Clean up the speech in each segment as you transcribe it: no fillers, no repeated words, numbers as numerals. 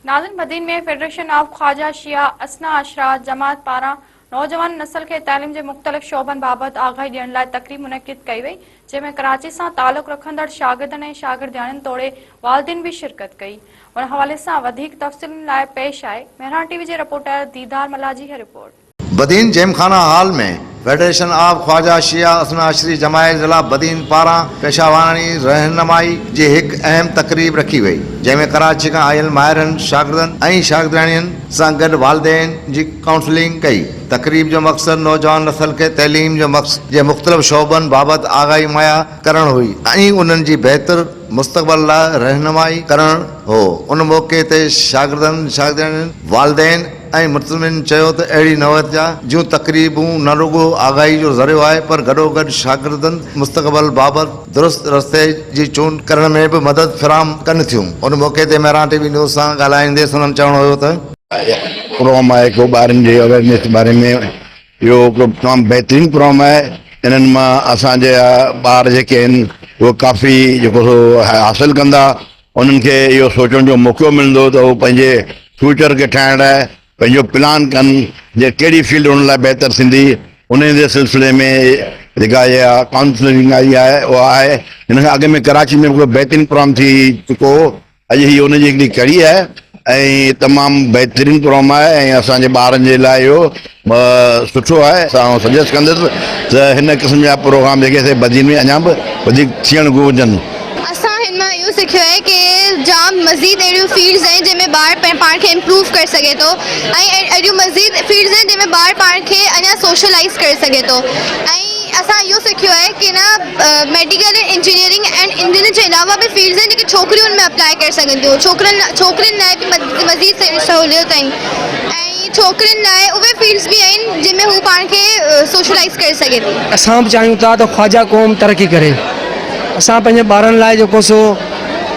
नाज़रीन, बदीन में federation of Khwaja Shia असना अशरा जमात पारां नौजवान नस्ल के तैलीम के मुख्तलिफ़ शोबन बाबत आगाही ॾियण लाइ तकरीब मुनक़िद कई वई, जंहिंमें कराची से ताल्लुक़ रखंदड़ शागिर्दनि ऐं शागिर्दियाणियुनि तोड़े वालिदीन भी शिरकत कई। उन हवाले से वधीक तफ़सीलुनि लाइ पेश आहे मेहरान टीवी के रिपोर्टर दीदार मलाजी की रिपोर्ट। बदीन जेमखाना हॉल में फेडरेशन ऑफ ख्वाजा शिया असना अशरी जमायत जिला बदीन पारां पेशावानी रहनुमाई जी एक अहम तकरीब रखी वई, जंहिंमें कराची का आयल माहिरनि शागिर्दनि ऐं शागिर्दियाणियुनि सां गॾु वालिदैन जी काउंसलिंग कई। तकरीब जो मकसद नौजवान नस्ल के तैलीम जो जे मुख्तलिफ़ शोबन बाबत आगाही मुहैया करण हुई ऐं उन्हनि जी बेहतर मुस्तक़बिल लाइ रहनुमाई करण हो। उन मौके ते शागिर्दियाणियुनि वालिदैन ऐं मुतमिन चयो त अहिड़ी नौयत जूं तकरीबूं न रुगो आगाही जो ज़रियो आहे, पर गॾोगॾु शागिर्दनि मुस्तक़बिल बाबति दुरुस्त रस्ते जी चूंड करण में भी मदद फिराम कनि थियूं। उन मौके ते मेहरान टीवी न्यूज़ सां ॻाल्हाईंदे उन्हनि चवणो हुयो त प्रोग्राम आहे को ॿारनि जे अवेयरनेस बारे में इहो तमामु बहितरीनु प्रोग्राम आहे। इन्हनि मां असांजे ॿार जेके आहिनि उहे काफ़ी जेको हासिलु कंदा, उन्हनि खे इहो सोचण जो मौक़ो मिलंदो त उहे पंहिंजे फ्यूचर खे ठाहिण लाइ पंहिंजो प्लान कनि, जे कहिड़ी फील्ड हुन लाइ बहितर थींदी। उन जे सिलसिले में जेका इहा काउंसलिंग आई आहे उहा आहे। हिन खां अॻु में कराची में हिकिड़ो बहितरीनु प्रोग्राम थी चुको हो, अॼु हीअ हुनजी हिकिड़ी कड़ी आहे ऐं तमामु बहितरीनु प्रोग्राम आहे ऐं असांजे ॿारनि जे लाइ इहो सुठो आहे। असां सजेस्ट कंदुसि त हिन क़िस्म जा प्रोग्राम जेके बदीन में अञा बि वधीक थियण घुरिजनि। इहो सिखियो है कि जाम मज़ीद अहिड़ियूं फील्ड्स आहिनि जंहिंमें ॿार पाण खे इम्प्रूव करे सघे थो ऐं अहिड़ियूं मज़ीद फील्ड्स आहिनि जंहिंमें ॿार पाण खे अञा सोशलाइज़ करे सघे थो। ऐं असां इहो सिखियो है कि न मेडिकल एंड इंजीनियरिंग एंड इन्हनि जे अलावा भी फील्ड्स आहिनि जेके छोकिरियूं उन में अप्लाई करे सघनि थियूं। छोकिरियुनि लाइ बि मज़ीद सहूलियत आहिनि ऐं छोकिरियुनि लाइ उहे फील्ड्स भी आहिनि जंहिंमें हू पाण खे सोशलाइज़ करे सघे थी। असां बि चाहियूं था त ख्वाजा क़ौम तरक़ी करे। असां पंहिंजे ॿारनि लाइ जेको सो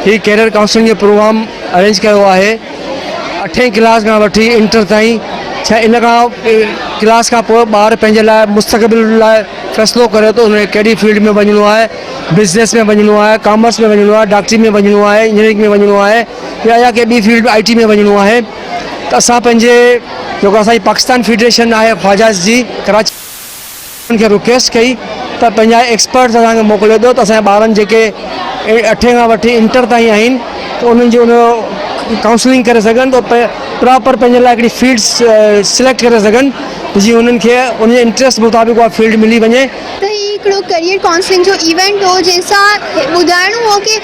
ही कैरियर काउंसलिंग जो प्रोग्राम अरेंज कयो आहे। 8वीं क्लास खां वठी इंटर ताईं। छा इन खां क्लास खां पोइ ॿार पंहिंजे लाइ मुस्तक़बिल लाइ फ़ैसिलो करे थो उन कहिड़ी फील्ड में वञिणो आहे, बिज़नेस में वञिणो आहे, कॉमर्स में वञिणो आहे, डॉक्टरी में वञिणो आहे, इंजीनियरिंग में वञिणो आहे या कंहिं ॿी फील्ड में IT में वञिणो आहे। त असां पंहिंजे जेको असांजी पाकिस्तान फेडरेशन आहे ख्वाजास जी कराची खे रिक्वेस्ट कई त पंहिंजा एक्सपर्ट्स असांखे मोकिले ॾियो त असांजे ॿारनि जेके 8 खां वठी इंटर ताईं आहिनि त उन्हनि जो उन काउंसलिंग करे सघनि त प्रॉपर पंहिंजे लाइ हिकिड़ी फील्ड सिलेक्ट करे सघनि जीअं उन्हनि खे उनजे इंट्रस्ट मुताबिक़ उहा फील्ड मिली वञे। हिकिड़ो करियर काउंसलिंग जो इवेंट हो जंहिंसां ॿुधाइणो हो कि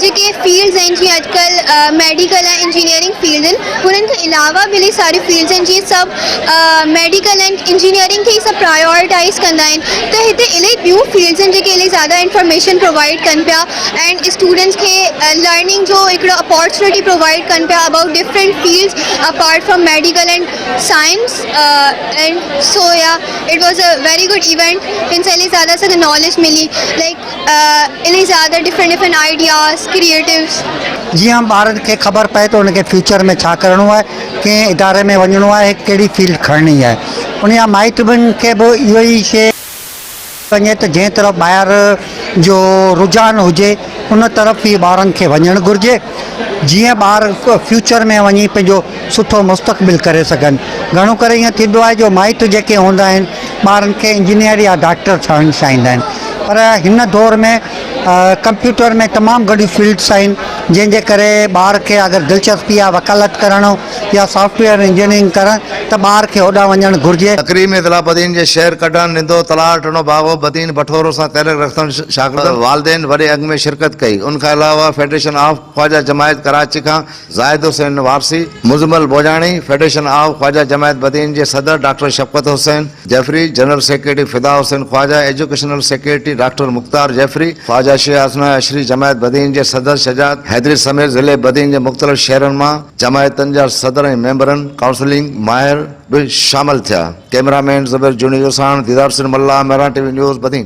जेके फील्ड्स आहिनि जीअं अॼुकल्ह मेडिकल ऐं इंजीनियरिंग फील्ड आहिनि, हुननि खां अलावा बि इलाही सारी फील्ड्स आहिनि जीअं सभु मेडिकल एंड इंजीनियरिंग खे ई सभु प्रायोरिटाइज़ कंदा आहिनि। त हिते इलाही ॿियूं फील्ड्स आहिनि जेके इलाही ज़्यादा इंफॉर्मेशन प्रोवाइड कनि पिया एंड स्टूडेंट्स खे लर्निंग जो हिकिड़ो अपॉर्चुनिटी प्रोवाइड कनि पिया about different fields apart from medical and science and so yeah it was a very good event. हिन सां इलाही ज़्यादा असांखे नॉलेज मिली लाइक इलाही ज़्यादा डिफरेंट आइडियाज़ क्रिएटिव्स। जीअं ॿारनि खे ख़बर पए तो उनखे फ्यूचर में छा करिणो आहे, कंहिं इदारे में वञिणो आहे, कहिड़ी फील्ड खणणी आहे। उन जा माइटनि खे बि इहो ई शइ वञे त जंहिं तरफ़ ॿाहिरि जो रुझान हुजे उन तरफ़ ई ॿारनि खे वञणु घुरिजे, जीअं ॿार फ्यूचर में वञी पंहिंजो सुठो मुस्तक़बिल करे सघनि। घणो करे ईअं थींदो आहे जो माइट जेके हूंदा आहिनि ॿारनि खे इंजीनियर या डॉक्टर ठहणु चाहींदा आहिनि, पर हिन दौर में कंप्यूटर में तमामु घणी फील्ड्स आहिनि जंहिंजे करे ॿार खे अगरि दिलचस्पी आहे वकालत करणु या सॉफ्टवेयर इंजीनियरिंग करणु त ॿार खे होॾां वञणु घुरिजे। तकरीब में ज़िला बदीन जे शहर कढण निंदो तलाउ टणो बागो बदीन बठोरो सां ताल्लुक़ रखंदड़ शागिर्द वालिदैन वॾे अॻ में शिरकत कई। उनखां अलावा फेडरेशन ऑफ ख्वाजा जमायत कराची खां ज़ाहिद हुसैन वारसी, मुज़म्मल बोजाणी, फेडरेशन ऑफ ख्वाजा जमायत बदीन जे सदर doctor Shafqat Hussain Jafri, general secretary Fida Hussain Khawaja, educational secretary doctor Mukhtar Jafri, Khawaja Shia Asna Ashari जमायत Badin जे सदर शजात हैदरी समेत ज़िले बदीन जे मुख़्तलिफ़ शहरनि मां जमायतनि जा सदर ऐं मेंबरनि काउंसलिंग माहिर भी शामिल थिया। कैमरामैन ज़ुबैर जूनियो साण दीदार सिंह मल्ला, मेहरान टीवी न्यूज़ बदीन।